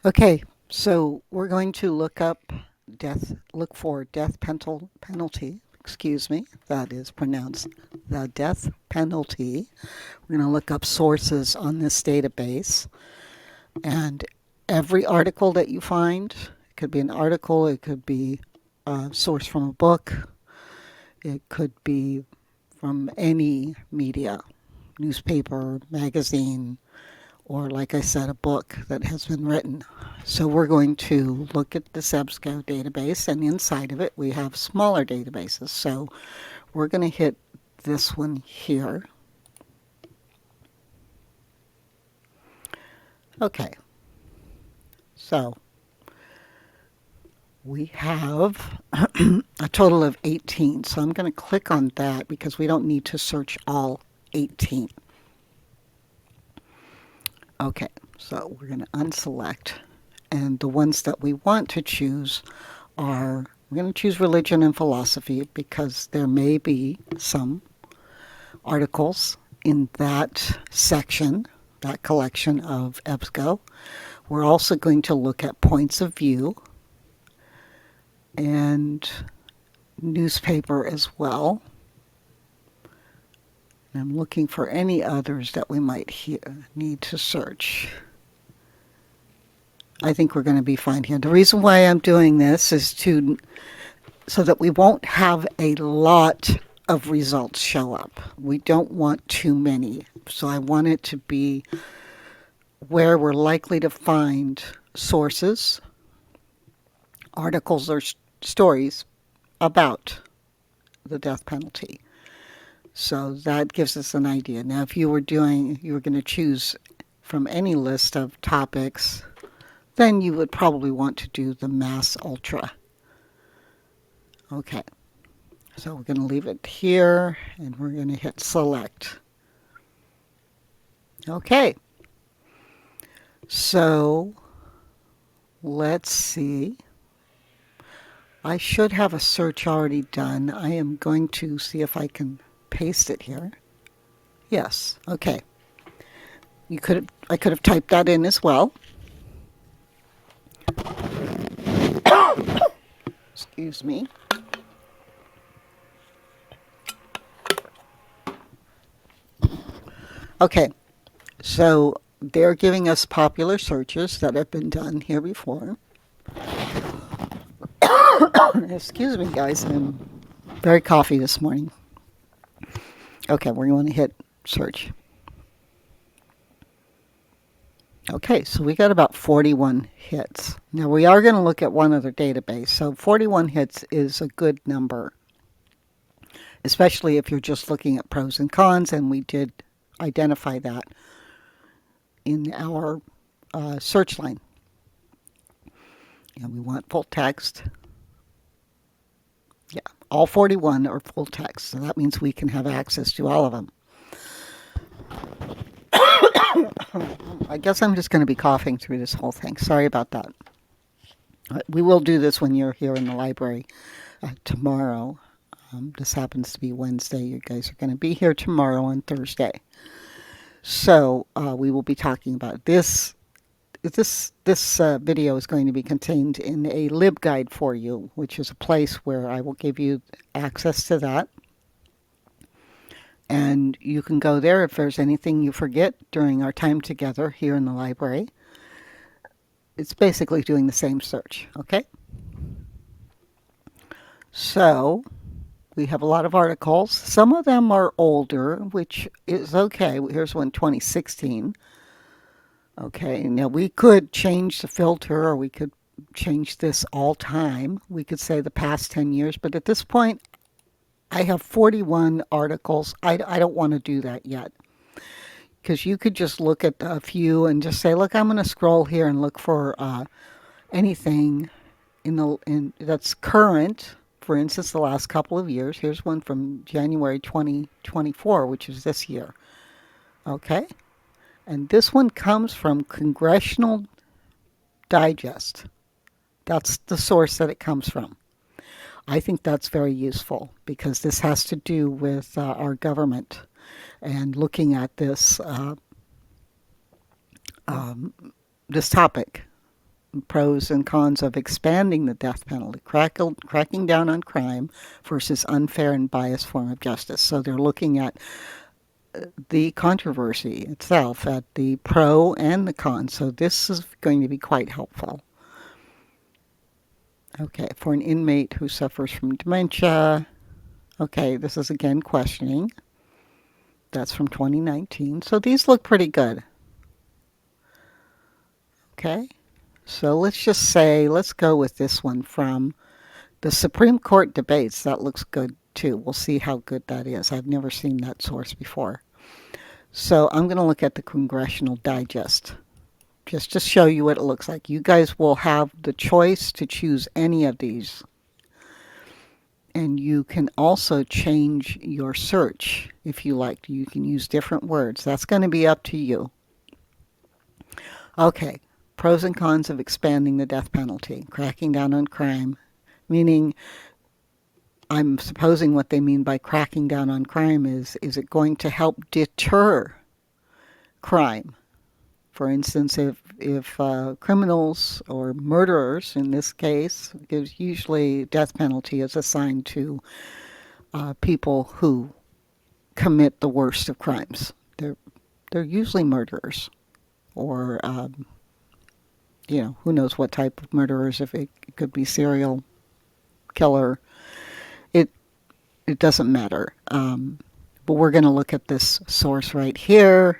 Okay, so we're going to look for penalty. Excuse me, that is pronounced the death penalty. We're going to look up sources on this database, and every article that you find, it could be an article, it could be a source from a book, it could be from any media, newspaper, magazine, or like I said, a book that has been written. So we're going to look at this EBSCO database, and inside of it we have smaller databases. So we're going to hit this one here. Okay, so we have a total of 18. So I'm going to click on that because we don't need to search all 18. Okay, so we're going to unselect. And the ones that we want to choose are, we're going to choose religion and philosophy because there may be some articles in that section, that collection of EBSCO. We're also going to look at points of view and newspaper as well. I'm looking for any others that we might need to search. I think we're going to be fine here. The reason why I'm doing this is so that we won't have a lot of results show up. We don't want too many. So I want it to be where we're likely to find sources, articles, or stories about the death penalty. So that gives us an idea. Now, if you were going to choose from any list of topics, then you would probably want to do the mass ultra. Okay, so we're going to leave it here, and we're going to hit select. Okay, so let's see. I should have a search already done. I am going to see if I can paste it here. Yes, okay. I could have typed that in as well. Excuse me. Okay, so they're giving us popular searches that have been done here before. Excuse me, guys, I'm very coffee this morning. Okay, we're going to hit search. Okay, so we got about 41 hits. Now we are going to look at one other database. So 41 hits is a good number, especially if you're just looking at pros and cons, and we did identify that in our search line. And we want full text. Yeah, all 41 are full text, so that means we can have access to all of them. I guess I'm just going to be coughing through this whole thing. Sorry about that. We will do this when you're here in the library tomorrow. This happens to be Wednesday. You guys are going to be here tomorrow and Thursday. So we will be talking about this. This video is going to be contained in a LibGuide for you, which is a place where I will give you access to that. And you can go there if there's anything you forget during our time together here in the library. It's basically doing the same search, okay? So we have a lot of articles. Some of them are older, which is okay. Here's one, 2016. Okay, now we could change the filter, or we could change this all time. We could say the past 10 years, but at this point, I have 41 articles. I don't want to do that yet, because you could just look at a few and just say, look, I'm going to scroll here and look for anything that's current. For instance, the last couple of years. Here's one from January 2024, which is this year. Okay, and this one comes from Congressional Digest. That's the source that it comes from. I think that's very useful because this has to do with our government and looking at this this topic. pros and cons of expanding the death penalty, cracking down on crime versus unfair and biased form of justice. So they're looking at the controversy itself, at the pro and the con. So this is going to be quite helpful. Okay, for an inmate who suffers from dementia. Okay, this is again questioning. That's from 2019. So these look pretty good. Okay, so let's just say, let's go with this one from the Supreme Court debates. That looks good too. We'll see how good that is. I've never seen that source before. So I'm going to look at the Congressional Digest just to show you what it looks like. You guys will have the choice to choose any of these. And you can also change your search if you like. You can use different words. That's going to be up to you. Okay, pros and cons of expanding the death penalty, cracking down on crime, meaning I'm supposing what they mean by cracking down on crime is it going to help deter crime? For instance, if criminals or murderers, in this case, because usually death penalty is assigned to people who commit the worst of crimes. They're usually murderers, or who knows what type of murderers. If it could be serial killer, it doesn't matter. But we're going to look at this source right here.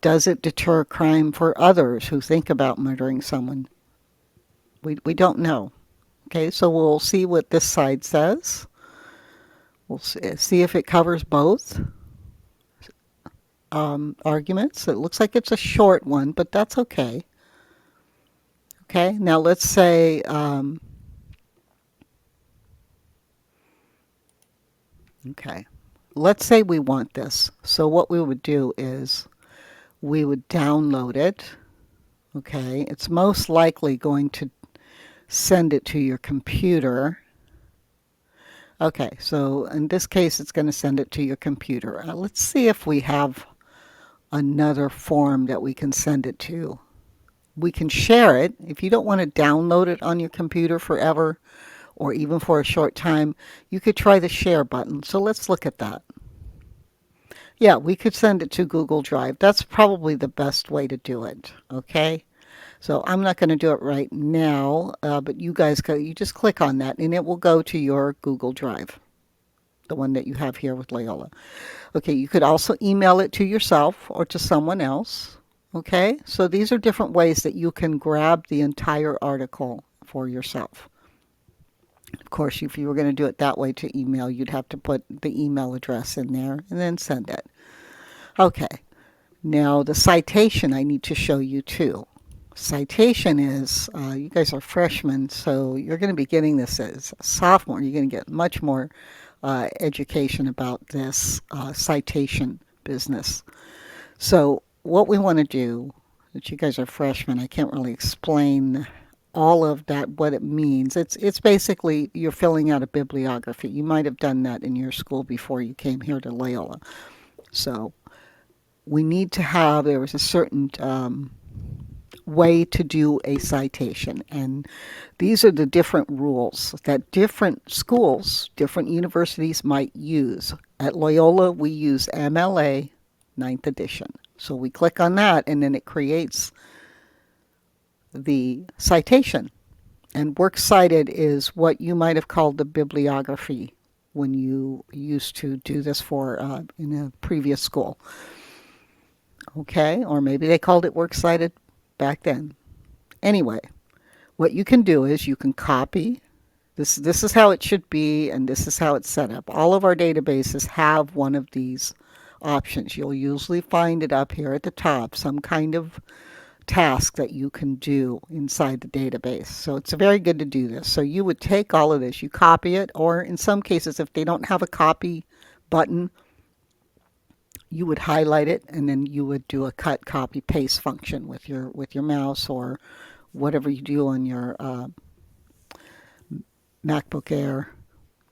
Does it deter crime for others who think about murdering someone? We don't know. Okay, so we'll see what this side says. We'll see if it covers both arguments. It looks like it's a short one, but that's okay. Okay, now let's say let's say we want this. So what we would do is we would download it. Okay, it's most likely going to send it to your computer. Okay, so in this case, it's going to send it to your computer. Let's see if we have another form that we can send it to. We can share it. If you don't want to download it on your computer forever or even for a short time, you could try the share button. So let's look at that. Yeah, we could send it to Google Drive. That's probably the best way to do it. Okay, so I'm not going to do it right now, but you guys you just click on that and it will go to your Google Drive, the one that you have here with Loyola. Okay, you could also email it to yourself or to someone else. Okay, so these are different ways that you can grab the entire article for yourself. Of course, if you were going to do it that way to email, you'd have to put the email address in there and then send it. Okay, now the citation I need to show you too. Citation is, you guys are freshmen, so you're going to be getting this as a sophomore. You're going to get much more education about this citation business. So what we want to do, that you guys are freshmen, I can't really explain all of that, what it means. It's basically you're filling out a bibliography. You might have done that in your school before you came here to Loyola. So we need to have, there was a certain way to do a citation, and these are the different rules that different schools, different universities might use. At Loyola, we use MLA 9th edition. So we click on that and then it creates the citation. And works cited is what you might have called the bibliography when you used to do this for in a previous school. Okay, or maybe they called it works cited back then. Anyway, what you can do is you can copy. This is how it should be, and this is how it's set up. All of our databases have one of these options. You'll usually find it up here at the top, some kind of task that you can do inside the database. So it's very good to do this. So you would take all of this, you copy it, or in some cases, if they don't have a copy button, you would highlight it and then you would do a cut, copy, paste function with your mouse or whatever you do on your MacBook Air.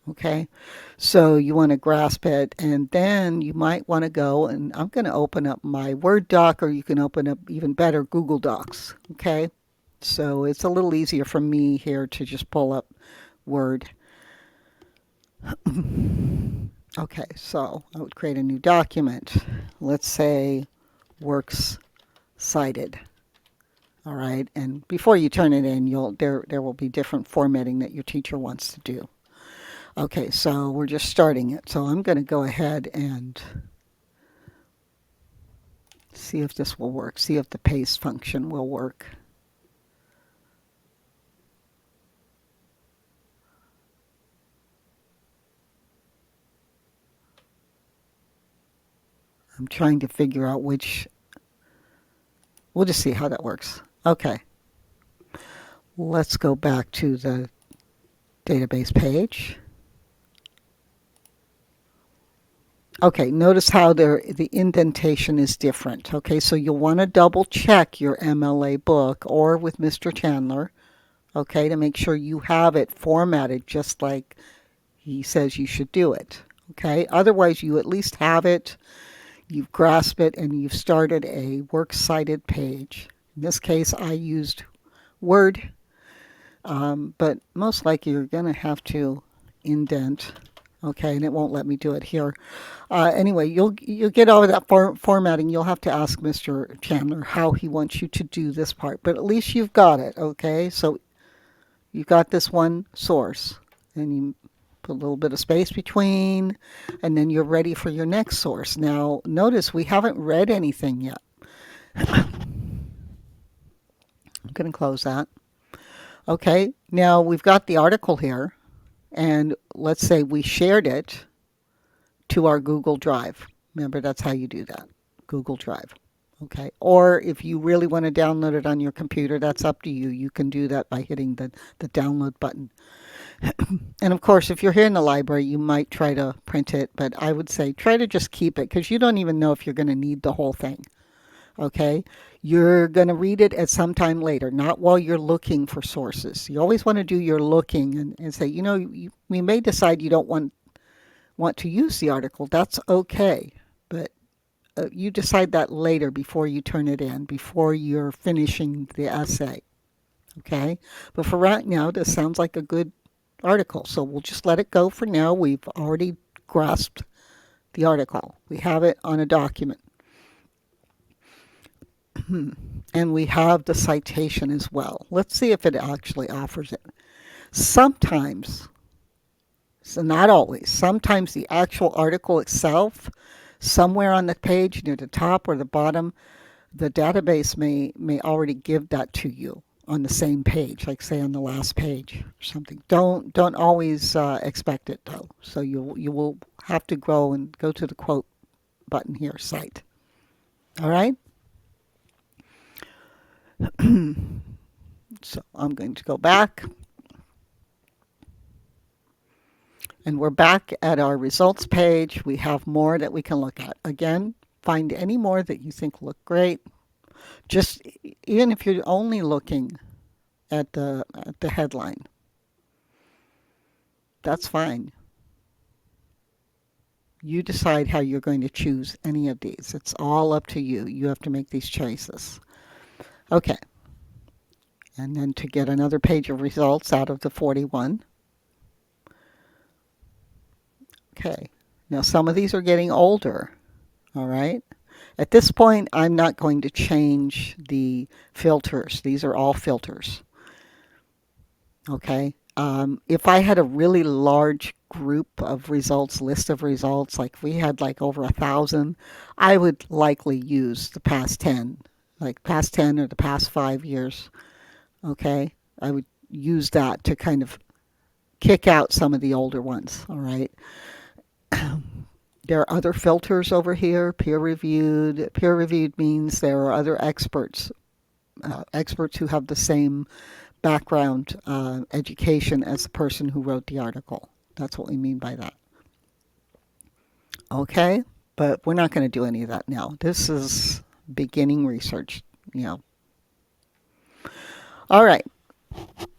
Okay, so you want to grasp it, and then you might want to go, and I'm going to open up my Word doc, or you can open up, even better, Google Docs. Okay, So it's a little easier for me here to just pull up Word. Okay, so I would create a new document. Let's say works cited. All right, and before you turn it in, there will be different formatting that your teacher wants to do. Okay, so we're just starting it. So I'm going to go ahead and see if this will work. See if the paste function will work. I'm trying to figure out which. We'll just see how that works. Okay, let's go back to the database page. Okay, notice how the indentation is different. Okay, so you'll want to double check your MLA book or with Mr. Chandler, okay, to make sure you have it formatted just like he says you should do it. Okay, otherwise you at least have it, you've grasped it, and you've started a works cited page. In this case, I used Word, but most likely you're going to have to indent. Okay, and it won't let me do it here. Anyway, you'll get over that formatting. You'll have to ask Mr. Chandler how he wants you to do this part, but at least you've got it. Okay, so you got this one source, and you put a little bit of space between, and then you're ready for your next source. Now, notice we haven't read anything yet. I'm going to close that. Okay, now we've got the article here, and let's say we shared it to our Google Drive. Remember, that's how you do that, Google Drive. Okay, or if you really want to download it on your computer, that's up to you. You can do that by hitting the download button. And of course, if you're here in the library, you might try to print it, but I would say try to just keep it because you don't even know if you're going to need the whole thing. Okay, you're going to read it at some time later, not while you're looking for sources. You always want to do your looking and say, we may decide you don't want to use the article. That's okay, but you decide that later before you turn it in, before you're finishing the essay. Okay, but for right now, this sounds like a good article, so we'll just let it go for now. We've already grasped the article. We have it on a document. And we have the citation as well. Let's see if it actually offers it. Sometimes, so not always, sometimes the actual article itself, somewhere on the page near the top or the bottom, the database may already give that to you on the same page, like say on the last page or something. Don't always expect it though. So you will have to go and go to the quote button here, cite. All right. So I'm going to go back. And we're back at our results page. We have more that we can look at. Again, find any more that you think look great. Just even if you're only looking at the headline, that's fine. You decide how you're going to choose any of these. It's all up to you. You have to make these choices. Okay. And then to get another page of results out of the 41. Okay. Now some of these are getting older. All right. At this point, I'm not going to change the filters. These are all filters. Okay. If I had a really large group of results, list of results, like we had like over 1,000, I would likely use the past 10, like past 10 or the past 5 years. Okay. I would use that to kind of kick out some of the older ones. All right. There are other filters over here, peer reviewed. Peer reviewed means there are other experts, experts who have the same background education as the person who wrote the article. That's what we mean by that. Okay, but we're not going to do any of that now. This is beginning research, you know. All right,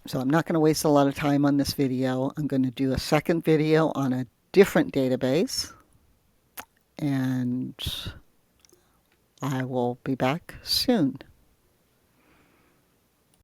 so I'm not going to waste a lot of time on this video. I'm going to do a second video on a different database, and I will be back soon.